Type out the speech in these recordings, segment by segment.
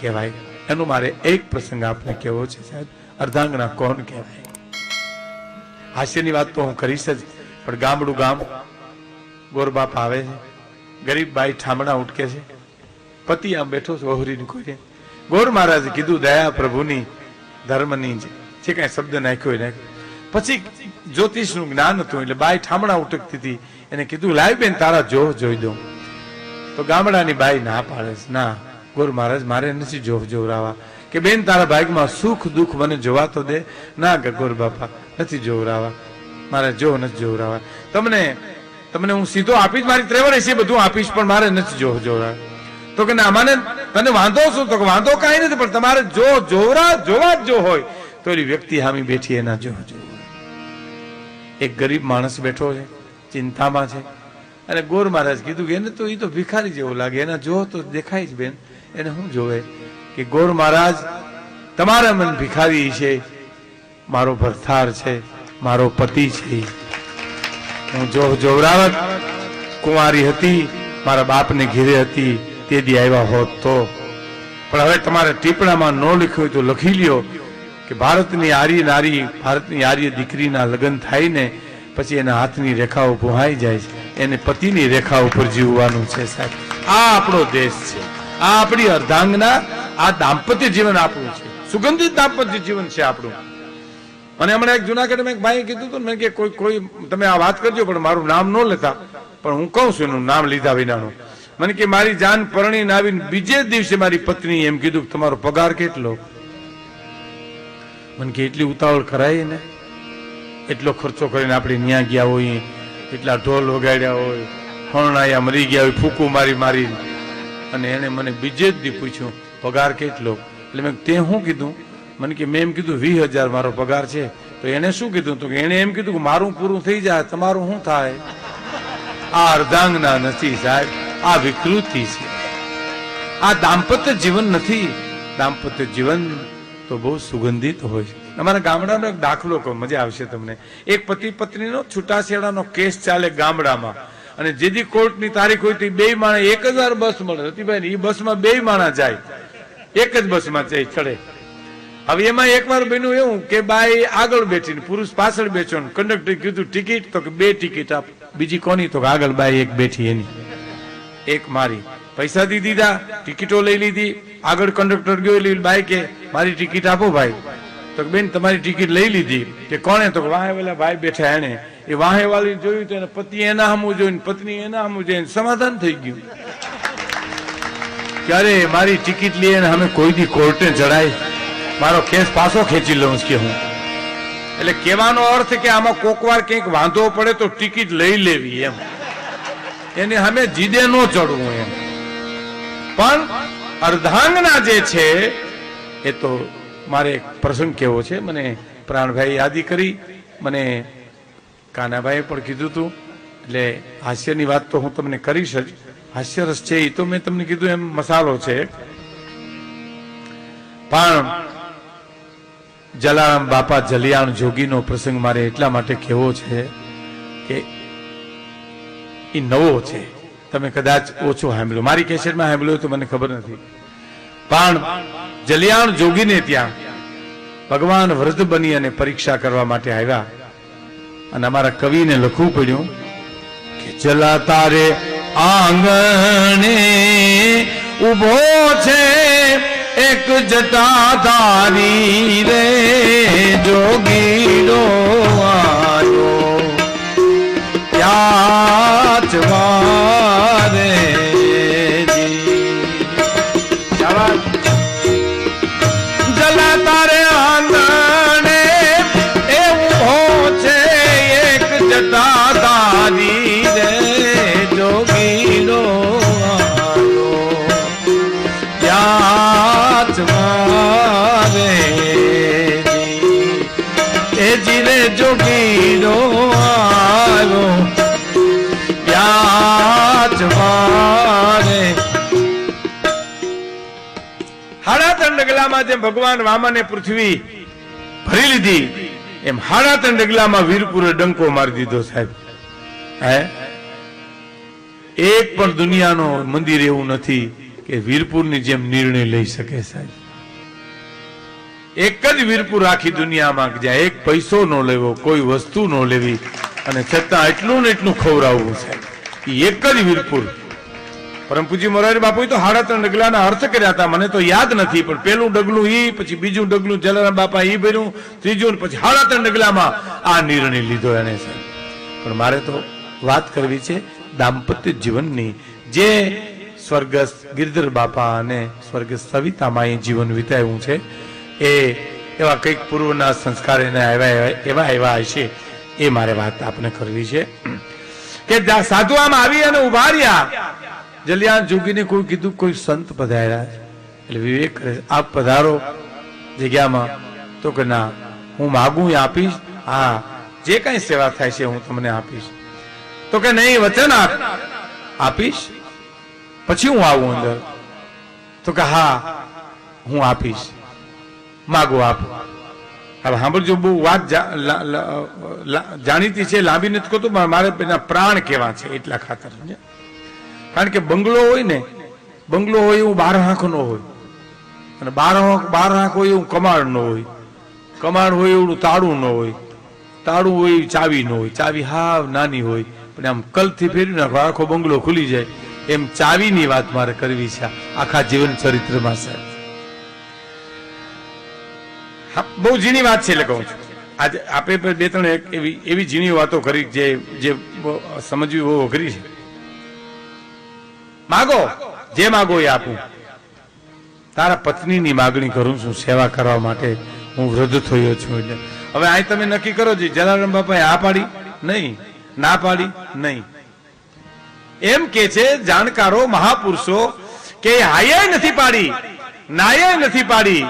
કહેવાય? એનો મારે એક પ્રસંગ આપને કહેવો છે સાહેબ. અર્ધાંગના કોણ કહેવાય? હાસ્યની વાત તો હું કરીશ જ, પણ ગામડું ગામ ગોરબાપ આવે છે, ગરીબ બાઈ ઠામણા ઉટકે છે, પતિ આમ બેઠો છે વહુરીની કોઈ. ગોર મહારાજે કીધું દયા પ્રભુની ધર્મની જે કઈ શબ્દ નાખ્યો એને પછી જ્યોતિષનું જ્ઞાન હતું એટલે બાઈ ઠામણા ઉટકતી હતી. એને કીધું લાવ બેન તારા જોહ જોઈ દઉં. તો ગામડાની બાઈ ના પાડે છે, ના ગોર મહારાજ મારે નથી જોહ જોવરાવા. કે બેન તારા ભાગમાં સુખ દુઃખ મને જોવા તો દે. ના ગોર બાપા નથી જોવરાવા, મારે જોહ નથી જોવરાવા. તમને હું સીધો આપીશ, મારી ત્રેવડ છે બધું આપીશ, પણ મારે નથી જોહ જોવરાવા. તો કે ના મને તને વાંધો શું? તો વાંધો કાંઈ નથી, પણ તમારે જો જોવા જ જો હોય તો એની વ્યક્તિ સામે બેઠી એના જોહ જોવા. એક ગરીબ માણસ બેઠો છે, ચિંતામાં છે, અને ગોર મહારાજ કીધું કે એને તો એ તો ભિખારી જેવો લાગે, એના જોહ તો દેખાય જ બેન, એને શું જોવે? કે ગોર મહારાજ તમારા મન ભિખારી છે, મારો ભરથાર છે, મારો પતિ છે. હું જોહ જોવરાવત કુંવારી હતી, મારા બાપને ઘેરે હતી, તે દી આવ્યા હોત તો. પણ હવે તમારે ટીપણામાં ન લખ્યું હોય તો લખી લ્યો કે ભારતની આર્ય નારી, ભારતની આર્ય દીકરીના લગ્ન થાય ને પછી એના હાથની રેખાઓ ભૂહાઈ જાય છે, એને પતિની રેખા ઉપર જીવવાનું છે સાહેબ. આ આપણો દેશ છે, આ આપણી અર્ધાંગના, આ દાંપત્ય જીવન આપણું છે, સુગંધિત દાંપત્ય જીવન છે આપણું. મને હમણાં એક જુનાગઢમાં એક ભાઈએ કીધું હતું મેં કે કોઈ તમે આ વાત કરજો પણ મારું નામ ન લેતા, પણ હું કહું છું એનું નામ લીધા વિનાનું. મને કે મારી જાન પરણીને આવીને બીજે દિવસે મારી પત્ની એમ કીધું કે તમારો પગાર કેટલો? મને કે એટલી ઉતાવળ કરાય ને, એટલો ખર્ચો કરીને આપણે ન્યા ગયા હોય, એટલા ઢોલ વગાડ્યા હોય, હરણાયા મરી ગયા હોય ફૂકું મારી મારી, અને એને મને બીજે જ દી પૂછ્યું પગાર કેટલો? એટલે મેં તે શું કીધું? મને કે મેં એમ કીધું 20,000 મારો પગાર છે. તો એને શું કીધું? તો એને એમ કીધું કે મારું પૂરું થઈ જાય, તમારું શું થાય? આ અર્ધાંગના નથી સાહેબ, આ વિકૃતિ છે, આ દાંપત્ય જીવન નથી. દાંપત્ય જીવન તો બહુ સુગંધિત હોય છે. અમારા ગામડાનો એક દાખલો કહો, મજા આવશે તમને. એક પતિ પત્નીનો છૂટાછેડાનો કેસ ચાલે ગામડામાં, અને જેથી કોર્ટની તારીખ હોય તો બે માણસ 1,000 બસ મળે. રતિભાઈ એ બસમાં બે માણસ જાય, એક જ બસમાં જાય ચડે. હવે એમાં એકવાર બન્યું એવું કે બાઈ આગળ બેઠી, પુરુષ પાછળ બેઠો, કંડક્ટર કીધું ટિકિટ, તો કે 2 ટિકિટ આપ. બીજી કોની? તો આગળ બાઈ એક બેઠી એની, એક મારી. પૈસા દી દીધા, ટિકિટો લઈ લીધી. આગળ કંડક્ટર ગયો એટલે બાઈ કે મારી ટિકિટ આપો ભાઈ. તો બેન તમારી ટિકિટ લઈ લીધી. કે કોણે? તો વાહે વાળા ભાઈ બેઠા એને. એ વાહે વાળી જોયું તો એને પતિ એના સામું જોઈને, પત્ની એના સામું જોઈને સમાધાન થઈ ગયું. ક્યારે મારી ટિકિટ લઈને અમે કોઈ દી કોર્ટે ચડાય, મારો કેસ પાછો ખેંચી લઉં કે હું. એટલે કહેવાનો અર્થ કે આમાં કોકવાર કંઈક વાંધો પડે તો ટિકિટ લઈ લેવી એમ, એને અમે જીદે ન ચડવું એમ. પણ અર્ધાંગના જે છે એ તો મારે એક પ્રસંગ કેવો છે. મને પ્રાણભાઈ યાદી કરી, મને કાનાભાઈએ પણ કીધું હતું. એટલે હાસ્યની વાત તો હું તમને કરીશ જ. હાસ્યરસ છે એ તો મેં તમને કીધું એમ મસાલો છે. પણ જલારામ બાપા જલિયાણ જોગીનો પ્રસંગ મારે એટલા માટે કહેવો છે કે એ નવો છે, તમે કદાચ ઓછો સાંભળ્યો, મારી કેસેટમાં સાંભળ્યો તો મને ખબર નથી. પણ જલિયાણ જોગીને ત્યાં ભગવાન વૃદ્ધ બની અને પરીક્ષા કરવા માટે આવ્યા, અને અમારા કવિને લખવું પડ્યું કે જલા તારે આંગણે ઉભો છે એક જટાધારી રે, જોગીડો આયો યાચ વારે જલા તારે આંગણે એ ઉભો છે એક જટાધારી રે, જોગીડો જોગીરો આવ્યો યાચવારે. હાડા 3 ડગલામાં જેમ ભગવાન વામાને પૃથ્વી ભરી લીધી, એમ હાડા 3 ડગલામાં વીરપુરે ડંકો મારી દીધો સાહેબ. હે એક પણ દુનિયાનો મંદિર એવું નથી કે વીરપુરની જેમ નિર્ણય લઈ શકે સાહેબ. એક જ વીરપુર આખી દુનિયામાં જ્યાં એક પૈસો ન લેવો, કોઈ વસ્તુ ન લેવી, અને છતાં એટલું ને એટલું ખવડાવવું સાહેબ. એક જ વીરપુર. પરમ પૂજ્ય મોરારી બાપુએ તો 3.5 ડગલાના અર્થ કર્યા હતા, મને તો યાદ નથી, પણ પેલું ડગલું ઈ, પછી બીજું ડગલું જલારામ બાપા ઈ ભર્યું, ત્રીજું, પછી 3.5 ડગલામાં આ નિર્ણય લીધો એને સાહેબ. પણ મારે તો વાત કરવી છે દાંપત્ય જીવનની. જે સ્વર્ગસ્થ ગિરધર બાપા અને સ્વર્ગસ્થ સવિતામાએ જીવન વિતાવ્યું છે, એ એવા કંઈક પૂર્વના સંસ્કાર એના એવા હશે, એ મારે વાત આપને કરવી છે. કે સાધુ આમ આવી અને ઉભા રહ્યા. જલિયાણ જોગીને કોઈ કીધું કોઈ સંત પધાર્યા છે, એટલે વિવેક કરે, આપ પધારો જગ્યામાં. તો કે ના, હું માગું એ આપીશ, હા જે કઈ સેવા થાય છે હું તમને આપીશ. તો કે નહીં, વચન આપીશ પછી હું આવું અંદર. તો કે હા હું આપીશ, માગો આપ. હવે સાંભળજો, બહુ વાત જાણીતી છે, લાંબી નથી કહતો, મારે પ્રાણ કેવા છે એટલા ખાતર. કારણ કે બંગલો હોય ને, બંગલો હોય એવું 12 આંખ નો હોય, અને 12 આંખ હોય એવું કમાડ ન હોય, કમાડ હોય એવું તાળું ન હોય, તાળું હોય ચાવી ન હોય, ચાવી હાવ નાની હોય, પણ આમ કલથી ફેરવી નાખો આખો બંગલો ખુલી જાય. એમ ચાવીની વાત મારે કરવી છે આખા જીવન ચરિત્રમાં સાહેબ. બહુ ઝીણી વાત છે એટલે કહું છું. આજે આપણે 2-3 એવી ઝીણી વાતો કરી જે સમજવી બહુ અઘરી છે. માગો, જે માગો એ આપું. તારા પત્નીની માગણી કરું છું સેવા કરવા માટે, હું વૃદ્ધ થયો છું. એટલે હવે અહીં તમે નક્કી કરો છો, જલારામ બાપાએ આ પાડી નહીં, ના પાડી નહીં. એમ કે છે જાણકારો મહાપુરુષો કે હાય નથી પાડી, નાય નથી પાડી,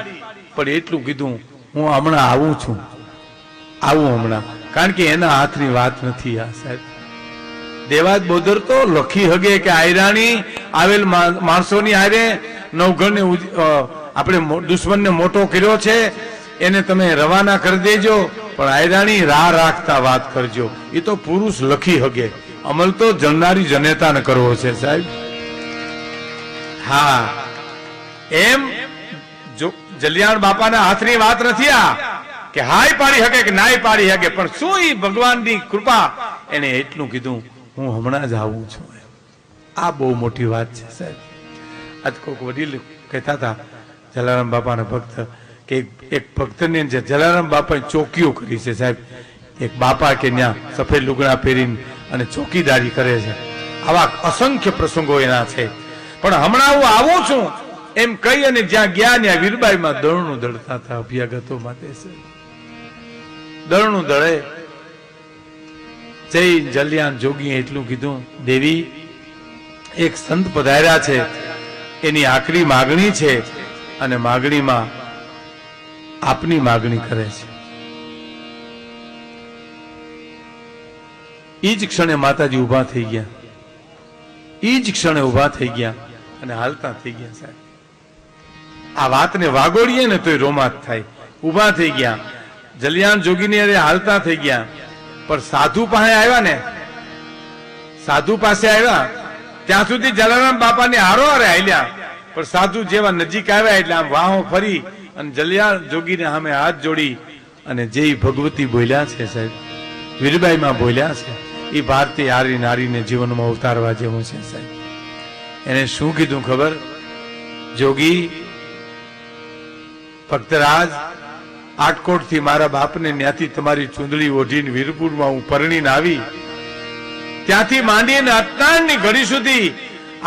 પણ એટલું કીધું હું હમણાં આવું છું, આવું હમણાં. કારણ કે એના હાથની વાત નથી આ સાહેબ. દેવાજ બોદર તો લખી હગે કે આયરાણી આવેલ માણસોની હારે નવઘણને આપણે દુશ્મનને મોટો કર્યો છે, એને તમે રવાના કરી દેજો, પણ આયરાણી રાહ રાખતા વાત કરજો. એ તો પુરુષ લખી હગે, અમલ તો જણનારી જનેતાને કરવો છે સાહેબ. હા, એમ જો જલિયાણ બાપાના હાથની વાત નથી આ કે હાય પાડી શકે કે નાય પાડી શકે, પણ શું એ ભગવાનની કૃપા, એને એટલું કીધું હું હમણાં જ આવું છું. આ બહુ મોટી વાત છે સાહેબ. આજ કોઈક વડીલ કહેતા હતા જલારામ બાપાના ભક્ત, કે એક ભક્તને જલારામ બાપાએ ચોકીઓ કરી છે સાહેબ. એક બાપા કે ત્યાં સફેદ લુગડા પહેરીને અને ચોકીદારી કરે છે. આવા અસંખ્ય પ્રસંગો એના છે. પણ હમણાં હું આવું છું એમ કહી અને જ્યાં ગયા ત્યાં વીરબાઈમાં દળનું દળતા હતા અભ્યાગતો માટે. દળનું દળે જય જલિયાણ જોગીએ એટલું કીધું, દેવી એક સંત પધાર્યા છે, એની આખરી માગણી છે, અને માગણીમાં આપની માગણી કરે છે. એ જ ક્ષણે માતાજી ઉભા થઈ ગયા, એ જ ક્ષણે ઉભા થઈ ગયા અને હાલતા થઈ ગયા સાહેબ. આ વાતને વાગોડીએ ને તોય રોમાંચ થાય. ઉભા થઈ ગયા, જલિયાણ જોગીની અરે હાલતા થઈ ગયા. પણ સાધુ પાસે આવ્યા ને, સાધુ પાસે આવ્યા ત્યાં સુધી જલારામ બાપાને હારો હારે હાલ્યા. પણ સાધુ જેવા નજીક આવ્યા એટલે આમ વાહો ફરી અને જલિયાણ જોગીને સામે હાથ જોડી અને જે ભગવતી બોલ્યા છે સાહેબ, વીરબાઈમાં બોલ્યા છે, એ ભારતીય હારી નારીને જીવનમાં ઉતારવા જેવું છે સાહેબ. એને શું કીધું ખબર? જોગી ભક્તરાજ, આટકોટ થી મારા બાપને ત્યાંથી તમારી ચૂંદડી ઓઢીને વીરપુરમાં હું પરણીને આવી, ત્યાંથી માંડીને અત્યારની ઘડી સુધી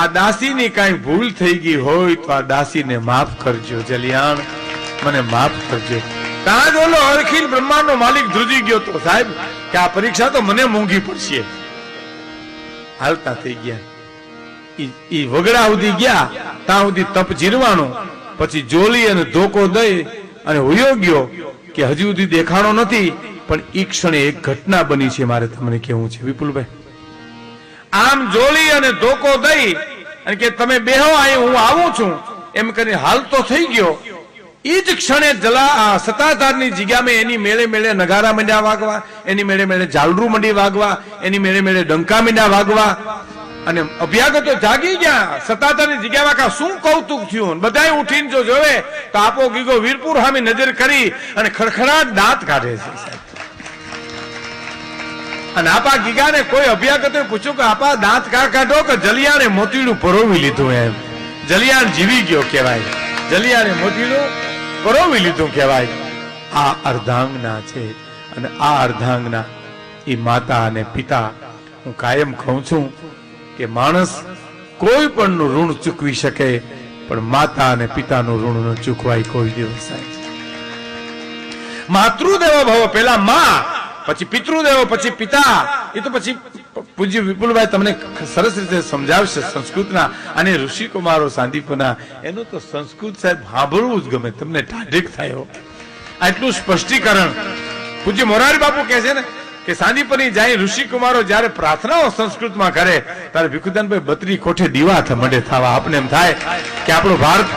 આ દાસીની કાંઈ ભૂલ થઈ ગઈ હોય તો આ દાસીને માફ કરજો જલિયાણ, મને માફ કરજો. ત્યાં જ ઓલો અખિલ બ્રહ્માંડનો માલિક ધ્રુજી ગયો તો સાહેબ કે આ પરીક્ષા તો મને મોંઘી પડશે. હાલતા થઈ ગયા, ઈ વગડા સુધી ગયા, ત્યાં સુધી તપ જીરવાનું, પછી જોલી અને ધોકો દઈ અને હોયો ગયો કે હજુ સુધી દેખાણો નથી. પણ ઈ ક્ષણે એક ઘટના બની છે, મારે તમને કેવું છે વિપુલભાઈ. આમ જોલી અને ધોકો દઈ અને કે તમે બેહો અહીં હું આવું છું એમ કરીને હાલતો થઈ ગયો. એ જ ક્ષણે સતાધારની જગ્યામાં એની મેળે મેળે નગારા મંડ્યા વાગવા, એની મેળે મેળે ઝાલરું મંડી વાગવા, એની મેળે મેળે ડંકા મંડ્યા વાગવા. અને અભ્યાગતો જાગી ગયા સતાધારની જગ્યામાં કા શું કૌતુક થયું બધાય ઉઠીને જો જોવે તો આપો ગીગો વીરપુર સામે નજર કરી અને ખડખડાટ દાંત કાઢે છે સાહેબ. અને આપા ગીગાને કોઈ અભ્યાગતે પૂછ્યું કે આપા દાંત કા કાઢો કે જલિયાને મોતીડું પરોવી લીધું એમ. જલિયાણ જીવી ગયો કહેવાય, જલિયાને મોતીડું પરોવી લીધું કહેવાય. આ અર્ધાંગના છે અને આ અર્ધાંગના એ માતા અને પિતા. હું કાયમ કહું છું કે માણસ કોઈ પણ નું ઋણ ચૂકવી શકે પણ માતા અને પિતાનું ઋણ ન ચૂકવાય કોઈ દિવસ. માતૃદેવો ભવ, પેલા માં, પછી પિતૃદેવો, પછી પિતા. એ તો પછી પૂજ્ય વિપુલભાઈ તમને સરસ રીતે સમજાવશે સંસ્કૃતના અને ઋષિકુમારો સાંદીપના. એનું તો સંસ્કૃત સાહેબ સાંભળવું જ ગમે, તમને ટાઢેક થાય આટલું સ્પષ્ટીકરણ. પૂજ્ય મોરારી બાપુ કહે છે ને કે સાંદીપની જાય ઋષિકુમારો જયારે પ્રાર્થનાઓ સંસ્કૃતમાં કરે ત્યારે ભીખુદાનભાઈ 32 કોઠે દીવા મંડે થવા. આપણે એમ થાય કે આપણો ભારત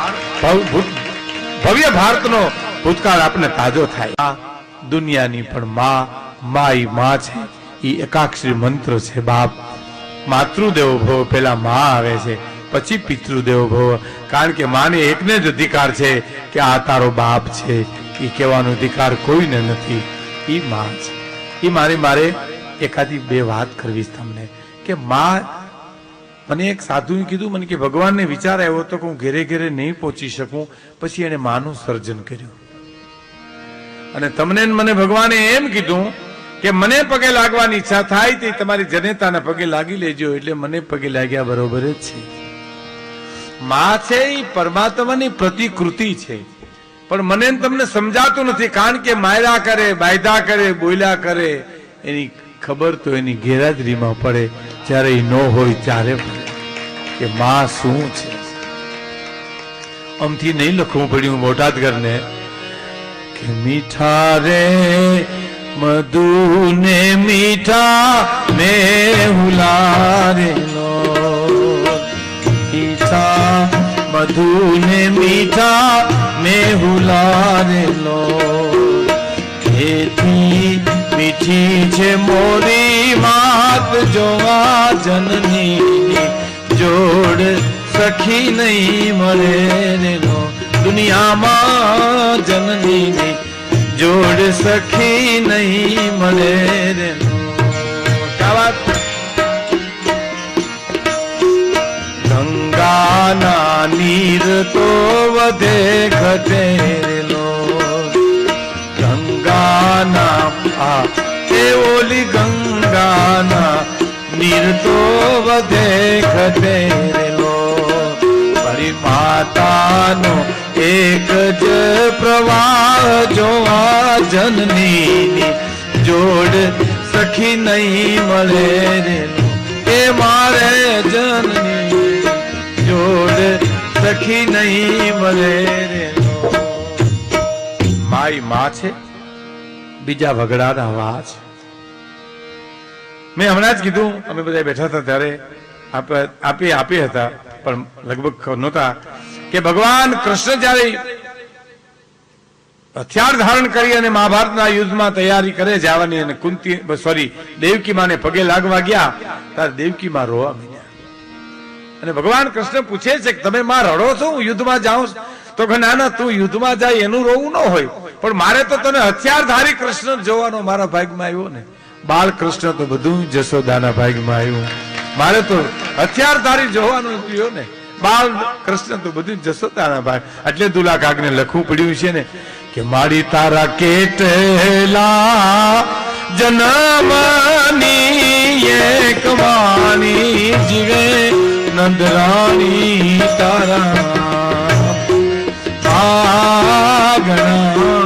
ભવ્ય ભારતનો ભૂતકાળ આપણે તાજો થાય. આ દુનિયાની પણ માં છે, એ એકાક્ષરી મંત્ર છે. બાપ માતૃદેવો ભવ, પેલા માં આવે છે, પછી પિતૃદેવો ભવ. કારણ કે માને એકને જ અધિકાર છે કે આ તારો બાપ છે, એ કહેવાનો અધિકાર કોઈને નથી. એ માં છે. એ મારે એકાદી બે વાત કરવી તમને કે માં. મને એક સાધુએ કીધું મને કે ભગવાનને વિચાર આવ્યો તો કે હું ઘેરે ઘેરે નહીં પહોંચી શકું, પછી એને માનું સર્જન કર્યું. અને તમને મને ભગવાને એમ કીધું કે મને પગે લાગવાની ઈચ્છા થાય તે તમારી જનેતાના પગે લાગી લેજો. એટલે મને પગે લાગ્યા બરોબર જ છે. માં છે એ પરમાત્માની પ્રતિકૃતિ છે, પણ મને તમને સમજાતું નથી. કારણ કે માયરા કરે, બાયદા કરે, બોલ્યા કરે, એની ખબર તો એની ગેરહાજરીમાં પડે, જ્યારે એ ન હોય ત્યારે પડે કે માં શું છે. આમથી નહીં લખવું પડ્યું બોટાદગરને કે મીઠા રે મધુ ને મીઠા મેહુલારેલો, મીઠા મધુ ને મીઠા મેહુલારેલો, એથી મીઠી છે મોરી માત જોવા જનની જોડ સખી નહીં મળે રેલો. દુનિયામાં જનની જોડ સખી નહીં મળે રેલો. ગંગાના નીર તો વધે ઘટે રેલો, ગંગાના એ ઓલી ગંગાના નીર તો વધે ઘટે રેલો. મારી માતાનો એક જ પ્રવાહ જોવા જનની જોડ સખી નહીં મળે રેલો. એ મારે જનની જોડ સખી નહીં મળે રેલો. મારી માં છે, બીજા વગડાના વા છે. મેં હમણાં જ કીધું, અમે બધા બેઠા હતા ત્યારે આપી હતા પણ લગભગ નહોતા કે ભગવાન કૃષ્ણ જયારે હથિયાર ધારણ કરી અને મહાભારતના યુદ્ધમાં તૈયારી કરે જવાની અને દેવકી માને પગે લાગવા ગયા ત્યારે દેવકી માં રોવા માંડ્યા. અને ભગવાન કૃષ્ણ પૂછે છે કે તમે માં રડો છો, હું યુદ્ધમાં જાઉં? તો કે ના ના, તું યુદ્ધમાં જાય એનું રોવું ન હોય, પણ મારે તો તને હથિયારધારી કૃષ્ણ જોવાનો મારા ભાગમાં આવ્યો ને. બાળકૃષ્ણ તો બધું જશોદાના ભાગમાં આવ્યું, મારે તો હથિયારધારી જોવાનું થયું ને. બાળ કૃષ્ણ તો બધું જશોદાના ભાગ. એટલે દુલા કાગને લખવું પડ્યું છે ને કે મારી તારા કેટલા જન્મની એક વાણી જીવે નંદરાણી તારા આગણા